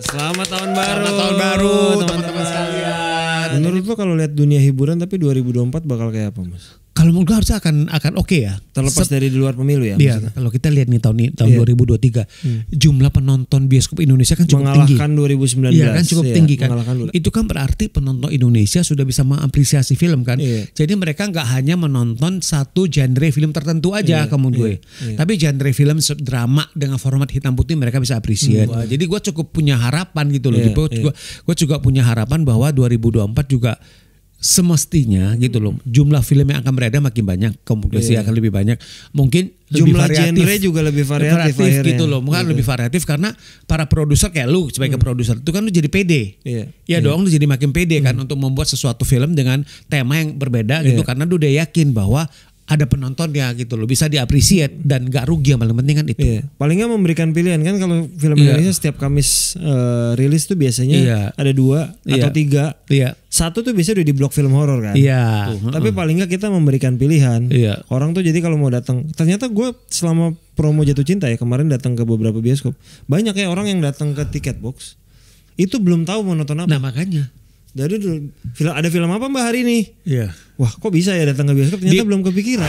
Selamat tahun baru. Selamat tahun baru teman-teman sekalian. Menurut lo kalau lihat dunia hiburan tapi 2024 bakal kayak apa, Mas? Kalau menurut gue harusnya akan oke ya. Terlepas dari di luar pemilu ya. Iya, kalau kita lihat nih tahun 2023 jumlah penonton bioskop Indonesia kan cukup tinggi. Mengalahkan 2019. Iya kan cukup tinggi kan. Itu kan berarti penonton Indonesia sudah bisa mengapresiasi film kan. Iya. Jadi mereka nggak hanya menonton satu genre film tertentu aja menurut gue. Tapi genre film drama dengan format hitam putih mereka bisa appreciate. Jadi gue cukup punya harapan gitu loh. Gue juga punya harapan bahwa 2024 juga semestinya gitu loh, jumlah film yang akan beredar makin banyak, kompetisi akan lebih banyak, mungkin jumlah lebih variatif, genre juga lebih variatif gitu loh, mungkin lebih variatif karena para produser kayak lu sebagai produser itu kan lu jadi pede, dong lu jadi makin pede kan untuk membuat sesuatu film dengan tema yang berbeda gitu karena lu udah yakin bahwa ada penontonnya gitu loh, bisa diapresiat dan gak rugi, yang paling penting kan itu. Paling gak memberikan pilihan kan, kalau film Indonesia setiap Kamis rilis tuh biasanya ada 2 atau 3. Satu tuh biasanya udah di blok film horor kan. Tapi paling gak kita memberikan pilihan. Orang tuh jadi kalau mau datang, ternyata gue selama promo Jatuh Cinta ya kemarin datang ke beberapa bioskop, banyak ya orang yang datang ke tiket box itu belum tahu mau nonton apa. Nah makanya. Jadi ada film apa Mbak hari ini? Wah kok bisa ya datang ke bioskop, ternyata belum kepikiran.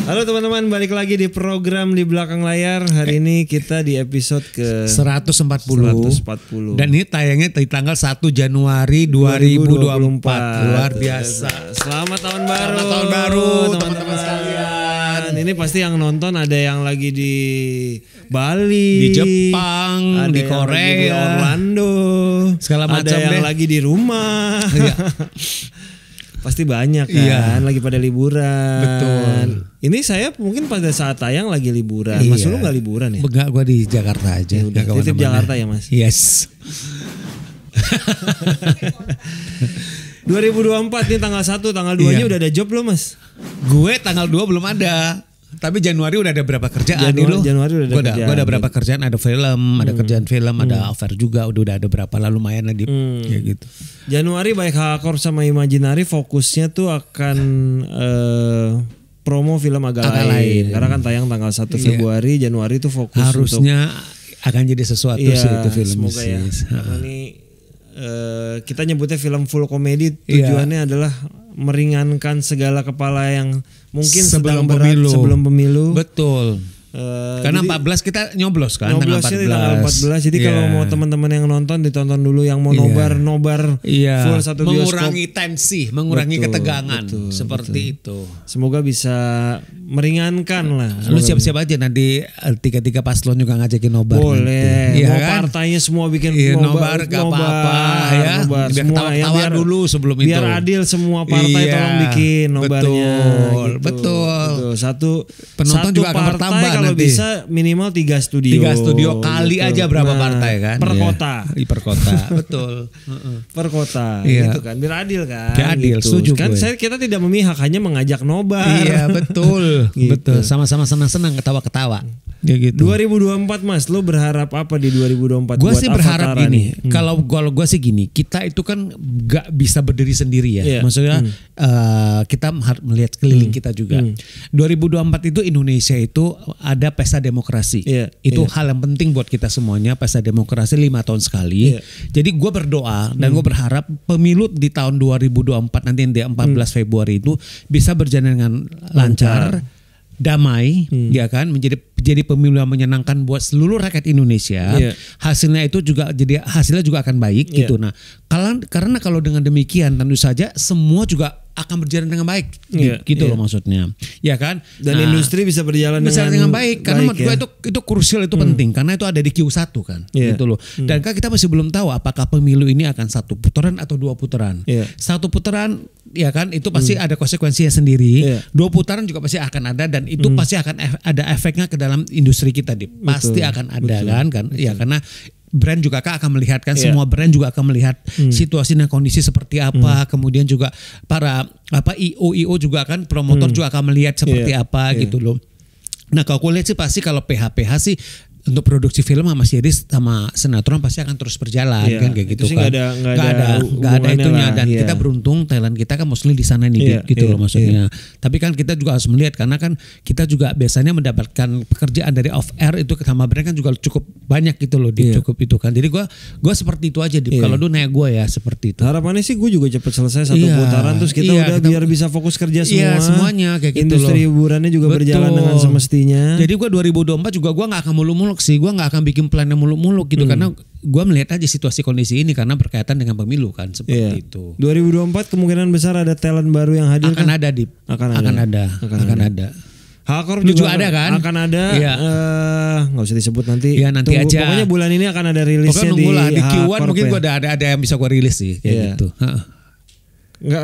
Halo teman-teman, balik lagi di program Di Belakang Layar. Hari ini kita di episode ke 140. Dan ini tayangnya di tanggal 1 Januari 2024. Luar biasa. Selamat tahun baru. Selamat tahun baru teman-teman sekalian. Ini pasti yang nonton ada yang lagi di Bali, di Jepang, ada di yang Korea, lagi di Orlando, segala macam, ada yang lagi di rumah. Pasti banyak kan, lagi pada liburan. Betul. Ini saya mungkin pada saat tayang lagi liburan. Mas lu gak liburan ya? Enggak, gue di Jakarta aja. Titip Jakarta ya Mas? Yes. 2024 nih tanggal 1, tanggal 2-nya udah ada job belum Mas? Gue tanggal 2 belum ada. Tapi Januari udah ada berapa kerjaan Januari udah ada kerjaan. Gue ada berapa kerjaan, ada film, ada kerjaan film, ada affair juga, udah ada berapa lah, lumayan lah ya gitu. Januari baik Hakor sama Imaginary fokusnya tuh akan promo film agak lain. Karena kan tayang tanggal 1 Februari, Januari tuh fokus harusnya akan jadi sesuatu sih itu film. Semoga ya. Karena ini kita nyebutnya film full komedi, tujuannya adalah meringankan segala kepala yang mungkin sedang berat sebelum pemilu. Betul. Karena 14 kita nyoblos kan, nyoblosnya di tanggal 14. Jadi kalau mau teman-teman yang nonton ditonton dulu, yang mau nobar full satu bioskop. Mengurangi tensi, mengurangi ketegangan seperti itu. Semoga bisa meringankan lah. Lu siap-siap aja nanti 3 paslon juga ngajakin nobar. Boleh. Mau kan? Partainya semua bikin nobar gak apa-apa ya. Nobar. Biar ketawa dulu sebelum biar itu. Biar adil semua partai tolong bikin nobarnya. Betul. Satu penonton juga akan bertambah. Kalau bisa minimal 3 studio. 3 studio kali aja berapa partai kan? Per kota. Per kota. Betul. Per kota. Gitu kan. Biar adil kan. Biar adil. Gitu. Setuju kan kita tidak memihak, hanya mengajak nobar. Iya betul. Gitu. Betul. Sama-sama senang-senang, ketawa-ketawa. Ya gitu. 2024 Mas, lo berharap apa di 2024? Gue sih berharap gini. Kalau gue sih gini, kita itu kan gak bisa berdiri sendiri ya. Maksudnya kita harus melihat keliling kita juga. 2024 itu Indonesia itu ada pesta demokrasi. Itu hal yang penting buat kita semuanya. Pesta demokrasi 5 tahun sekali. Jadi gue berdoa dan gue berharap pemilu di tahun 2024 nanti di 14 Februari itu bisa berjalan dengan lancar, damai, ya kan, menjadi pemilu yang menyenangkan buat seluruh rakyat Indonesia. Hasilnya itu juga hasilnya akan baik gitu. Nah, karena kalau dengan demikian tentu saja semua juga akan berjalan dengan baik, gitu loh maksudnya, ya kan? Dan industri bisa berjalan dengan baik. Karena menurut gue itu krusial, itu penting, karena itu ada di Q1 kan, gitu loh. Dan kan kita masih belum tahu apakah pemilu ini akan 1 putaran atau 2 putaran. 1 putaran, ya kan, itu pasti ada konsekuensinya sendiri. 2 putaran juga pasti akan ada, dan itu pasti akan ada efeknya ke dalam industri kita, pasti akan ada kan, ya karena brand juga akan melihat kan, semua brand juga akan melihat situasi dan kondisi seperti apa. Kemudian juga para IO juga kan, promotor juga akan melihat seperti apa gitu loh. Nah kalau aku lihat sih pasti kalau PH sih untuk produksi film sama series sama sinetron pasti akan terus berjalan kan kayak gitu kan. Nggak ada itunya dan kita beruntung talent kita kan mostly di sana nih gitu loh maksudnya. Tapi kan kita juga harus melihat karena kan kita juga biasanya mendapatkan pekerjaan dari off air itu sama brand kan juga cukup banyak gitu loh cukup itu kan. Jadi gue seperti itu aja kalau dulu naik gue ya seperti itu. Harapannya sih gue juga cepet selesai satu putaran terus kita biar bisa fokus kerja semua. Semuanya kayak gitu loh. Industri hiburannya juga berjalan dengan semestinya. Jadi gue 2024 juga gue nggak akan muluk-muluk sih, gue nggak akan bikin plan yang muluk-muluk gitu karena gue melihat aja situasi kondisi ini karena berkaitan dengan pemilu kan seperti itu. 2024 kemungkinan besar ada talent baru yang hadir akan ada akan ada. Hakor juga ada kan? Akan ada. Nggak usah disebut nanti. Ya nanti aja. Pokoknya bulan ini akan ada rilisnya di Q1 mungkin gue ada yang bisa gue rilis sih kayak gitu. Nggak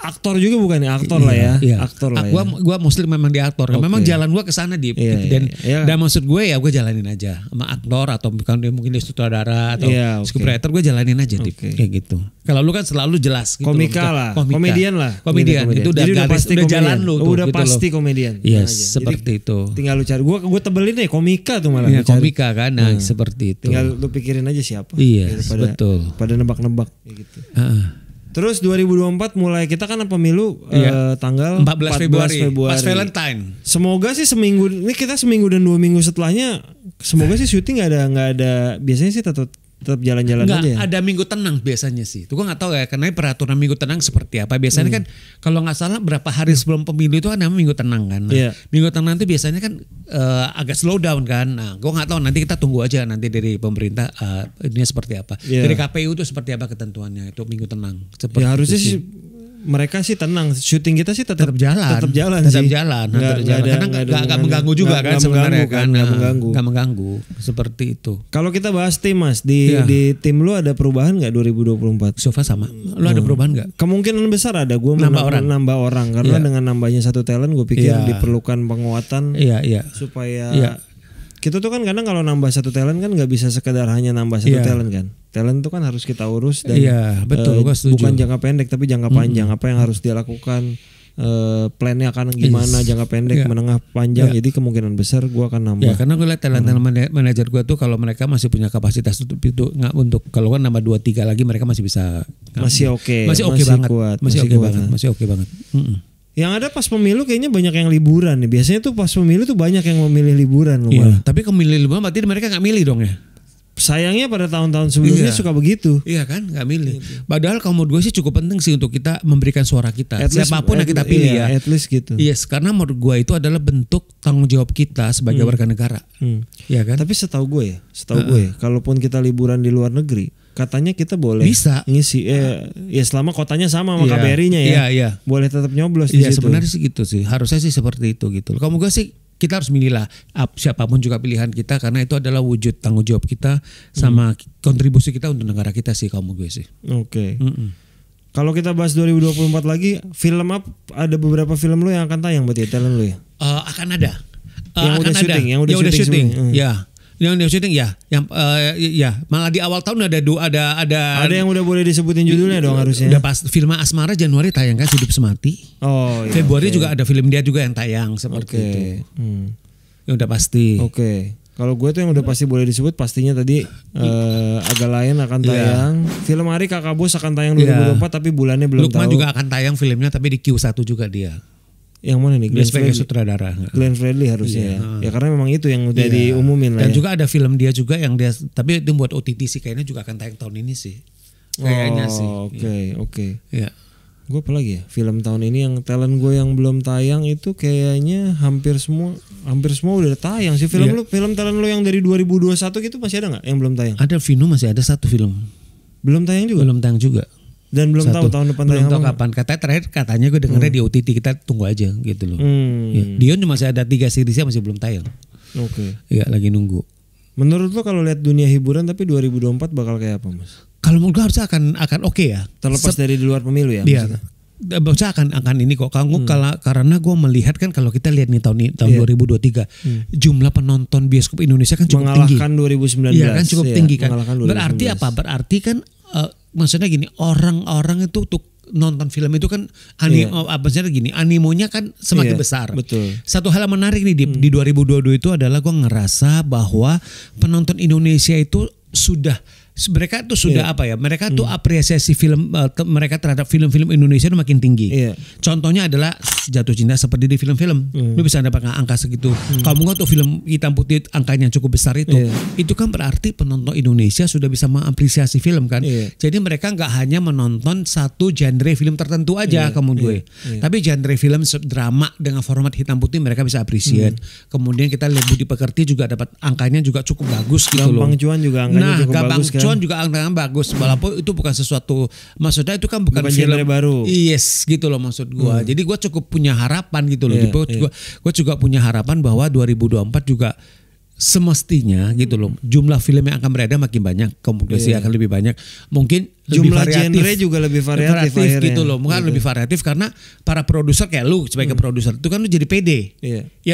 aktor juga bukan ya aktor lah ya. Aktor lah. Gua muslim memang di aktor. Jalan gua ke sana dan maksud gue ya gue jalanin aja sama aktor atau mungkin dia sutradara atau scriptwriter gue jalanin aja kayak gitu. Kalau lu kan selalu jelas gitu. Komika lah. Komedian lah. Komedian itu udah pasti jalan lu tuh. Udah pasti komedian. Yes, seperti itu. Tinggal lu cari. Gue tebelin deh komika tuh malah. Iya, komika kan. Nah, seperti itu. Tinggal lu pikirin aja siapa. Iya, betul. Pada nebak-nebak gitu. Terus 2024 mulai kita kan pemilu tanggal 14 Februari. Pas Valentine. Semoga sih seminggu ini kita seminggu dan 2 minggu setelahnya semoga sih syuting nggak ada biasanya sih tetap jalan-jalan aja. Nggak ada minggu tenang biasanya sih. Itu gue nggak tahu ya karena peraturan minggu tenang seperti apa. Biasanya kan kalau nggak salah berapa hari sebelum pemilu itu kan namanya minggu tenang kan. Nah, minggu tenang itu biasanya kan agak slow down kan. Nah, gue nggak tahu nanti kita tunggu aja nanti dari pemerintah ini seperti apa. Dari KPU itu seperti apa ketentuannya itu minggu tenang. Ya harusnya sih mereka sih tenang, syuting kita sih tetap jalan. Tetap jalan. Karena nggak mengganggu juga kan sebenarnya kan. Nggak mengganggu seperti itu. Kalau kita bahas tim Mas di tim lu ada perubahan nggak 2024? So far sama. Lu ada perubahan nggak? Kemungkinan besar ada. Gue nambah orang karena dengan nambahnya satu talent gue pikir diperlukan penguatan supaya kita tuh kan kadang kalau nambah satu talent kan nggak bisa sekedar hanya nambah satu talent kan. Talent tuh kan harus kita urus dan betul, bukan jangka pendek tapi jangka panjang. Apa yang harus dia lakukan, plannya akan gimana jangka pendek, menengah, panjang. Jadi kemungkinan besar gue akan nambah. Karena gue lihat talent manajer gue tuh kalau mereka masih punya kapasitas itu nggak untuk kalau kan nambah 2-3 lagi mereka masih bisa. Masih oke banget. Kuat, masih oke banget. Yang ada pas pemilu kayaknya banyak yang liburan nih. Biasanya tuh pas pemilu tuh banyak yang memilih liburan. Tapi memilih liburan berarti mereka nggak milih dong ya? Sayangnya pada tahun-tahun sebelumnya suka begitu. Iya kan, nggak milih. Padahal kalau menurut gue sih cukup penting sih untuk kita memberikan suara kita. Siapapun yang kita pilih At least gitu. Yes, karena menurut gue itu adalah bentuk tanggung jawab kita sebagai warga negara. Iya kan? Tapi setahu gue ya, kalaupun kita liburan di luar negeri, katanya kita boleh ngisi ya selama kotanya sama sama KBRI-nya ya. Boleh tetap nyoblos di situ. Sebenarnya sih gitu sih. Harusnya sih seperti itu gitu. Kamu gue sih kita harus milih lah siapapun juga pilihan kita karena itu adalah wujud tanggung jawab kita sama kontribusi kita untuk negara kita sih kamu gue sih. Oke. Kalau kita bahas 2024 lagi, film ada beberapa film lu yang akan tayang berarti talent lu ya? Akan ada. Yang udah syuting. Ya. Yang dia syuting malah di awal tahun ada yang udah boleh disebutin judulnya dong harusnya. Udah pas film Asmara Januari tayang kan Hidup Semati. Februari juga ada film dia juga yang tayang seperti itu. Yang udah pasti. Kalau gue tuh yang udah pasti boleh disebut pastinya tadi agak lain akan tayang. Film Ari Kakak Bos akan tayang 2024 tapi bulannya belum Lukman tahu. juga akan tayang filmnya tapi di Q1 juga dia. Yang mana nih? Glenn Fredly sutradara. Glenn Fredly harusnya ya karena memang itu yang udah diumumin lah. Dan juga ada film dia juga yang dia tapi itu buat OTT sih kayaknya juga akan tayang tahun ini sih. Kayaknya sih. Oke. Ya. Gue apa lagi ya? Film tahun ini yang talent gue yang belum tayang itu kayaknya hampir semua udah tayang sih. Film talent lu yang dari 2021 gitu masih ada nggak yang belum tayang? Ada Vino masih ada satu film. Belum tayang juga. Dan belum tahu tahun depan tayang kapan. Katanya gue dengarnya di OTT kita tunggu aja gitu loh. Dion cuma masih ada 3 seriesnya masih belum tayang. Iya lagi nunggu. Menurut lo kalau lihat dunia hiburan tapi 2024 bakal kayak apa Mas? Kalau menurut gue harusnya akan oke ya. Terlepas dari di luar pemilu ya. Iya. Maksudnya akan ini kok. Karena gue melihat kan kalau kita lihat nih tahun 2023 jumlah penonton bioskop Indonesia kan cukup tinggi. Mengalahkan 2019. Iya kan cukup tinggi kan. Berarti apa? Berarti kan maksudnya gini orang-orang itu nonton film itu kan apa sih gini, animonya kan semakin besar. Betul. Satu hal yang menarik nih di 2022 itu adalah gue ngerasa bahwa penonton Indonesia itu mereka tuh sudah mereka tuh apresiasi film mereka terhadap film-film Indonesia itu makin tinggi. Contohnya adalah jatuh cinta seperti di film-film. Lu bisa dapat angka segitu. Kamu nggak tuh film hitam putih angkanya cukup besar itu. Itu kan berarti penonton Indonesia sudah bisa mengapresiasi film kan. Jadi mereka nggak hanya menonton satu genre film tertentu aja kemudian. Tapi genre film drama dengan format hitam putih mereka bisa appreciate. Kemudian kita lihat Budi Pekerti juga dapat angkanya juga cukup bagus gitu loh. Gampang Cuan juga angkanya cukup bagus kan. Cuan juga angkanya bagus, walaupun itu bukan sesuatu, maksudnya itu kan bukan film baru. Yes, gitu loh maksud gua. Jadi gua cukup punya harapan gitu loh. Gua juga punya harapan bahwa 2024 juga semestinya gitu loh. Jumlah film yang akan beredar makin banyak, kompetisi akan lebih banyak. Mungkin jumlah genre juga lebih variatif gitu loh. Mungkin lebih variatif karena para produser kayak lu sebagai produser itu kan lu jadi pede.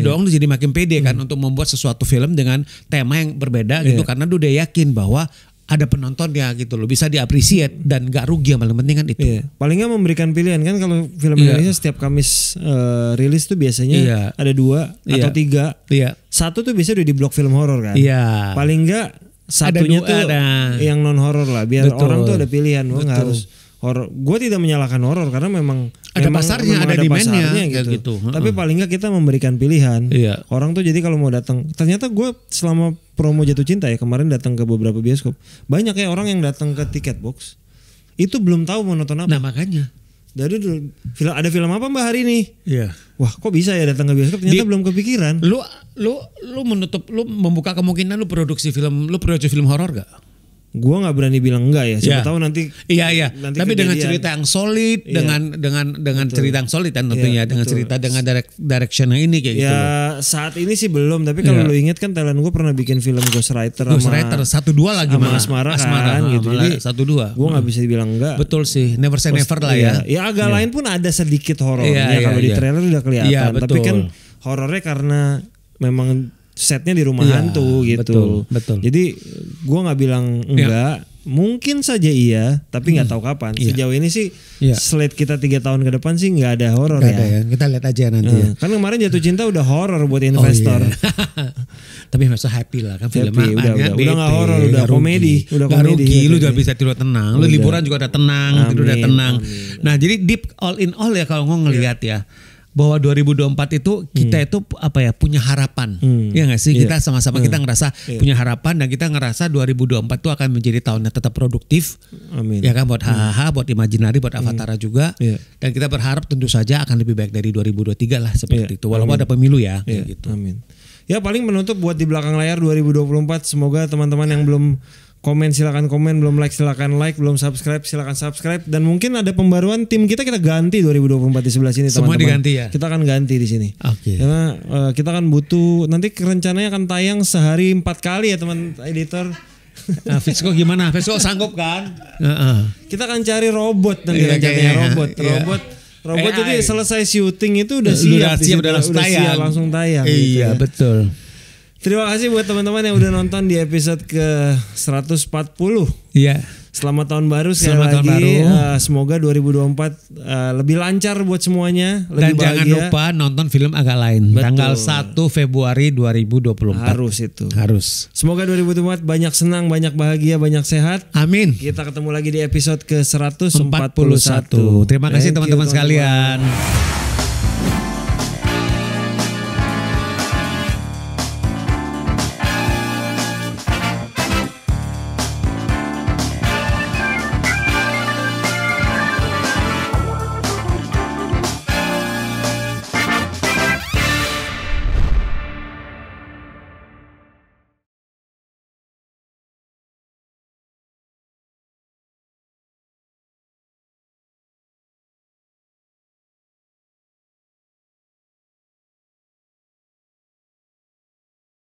Dong, lu jadi makin pede kan untuk membuat sesuatu film dengan tema yang berbeda gitu, karena lu udah yakin bahwa ada penontonnya gitu loh, bisa diapresiat dan gak rugi, yang paling penting kan itu. Paling nggak memberikan pilihan kan, kalau film Indonesia setiap Kamis rilis tuh biasanya ada 2 atau 3. Satu tuh biasanya udah di blok film horor kan. Paling nggak satunya tuh yang non horor lah, biar orang tuh ada pilihan. Gue nggak harus horor. Gue tidak menyalahkan horor karena memang ada pasarnya, ada demand-nya gitu. Tapi paling nggak kita memberikan pilihan. Orang tuh jadi kalau mau datang, ternyata gue selama promo Jatuh Cinta ya kemarin datang ke beberapa bioskop, banyak ya orang yang datang ke tiket box itu belum tahu mau nonton apa. Nah makanya dari ada film apa Mbak hari ini? Wah kok bisa ya datang ke bioskop, ternyata belum kepikiran. Lu membuka kemungkinan lu produksi film horor gak? Gua nggak berani bilang enggak ya. Siapa tahu nanti. Nanti tapi kejadian. Dengan cerita yang solid, dengan cerita yang solid kan tentunya, dengan cerita dengan direction yang ini kayak gitu. Saat ini sih belum. Tapi kalau lu inget kan Thailand gue pernah bikin film Ghostwriter 1-2 lagi sama Asmara kan gitu. Jadi 1-2. Gue nggak bisa dibilang enggak. Betul sih. Never say never lah ya. Ya agak lain pun ada sedikit horornya kalau di trailer udah kelihatan. Tapi kan horornya karena memang setnya di rumah hantu gitu. Betul. Jadi gue nggak bilang enggak, mungkin saja iya, tapi nggak tahu kapan. Sejauh ini sih slate kita 3 tahun ke depan sih nggak ada horor ya. Kita lihat aja nanti. Kan kemarin Jatuh Cinta udah horor buat investor. Tapi masa happy lah kan filmnya. Udah nggak horor, udah komedi. Udah rugi, lu juga bisa tidur tenang. Lu liburan juga udah tenang, tidur udah tenang. Nah jadi deep all in all ya kalau ngelihat ya, bahwa 2024 itu kita itu punya harapan. Ya nggak sih? Kita sama-sama kita ngerasa punya harapan, dan kita ngerasa 2024 itu akan menjadi tahun yang tetap produktif. Amin. Ya kan, buat HHH, buat Imaginary, buat Avatara juga. Dan kita berharap tentu saja akan lebih baik dari 2023 lah seperti itu. Walaupun ada pemilu ya gitu. Amin. Ya paling menutup buat di belakang layar 2024, semoga teman-teman yang belum komen silakan komen, belum like silakan like, belum subscribe silakan subscribe, dan mungkin ada pembaruan tim kita ganti 2024 di sebelah sini teman-teman. Semua diganti ya. Kita akan ganti di sini. Karena kita kan butuh, nanti rencananya akan tayang sehari 4 kali ya teman editor. Nah, Fisco gimana? Fisco sanggup kan? Kita akan cari robot nanti rencananya robot jadi selesai syuting itu udah siap langsung tayang. Iya gitu, betul. Terima kasih buat teman-teman yang udah nonton di episode ke 140. Iya. Selamat tahun baru sekali lagi. Semoga 2024 lebih lancar buat semuanya, lebih bahagia. Dan jangan lupa nonton film Agak Lain. Betul. Tanggal 1 Februari 2024. Harus. Semoga 2024 banyak senang, banyak bahagia, banyak sehat. Amin. Kita ketemu lagi di episode ke 141. Terima kasih teman-teman sekalian.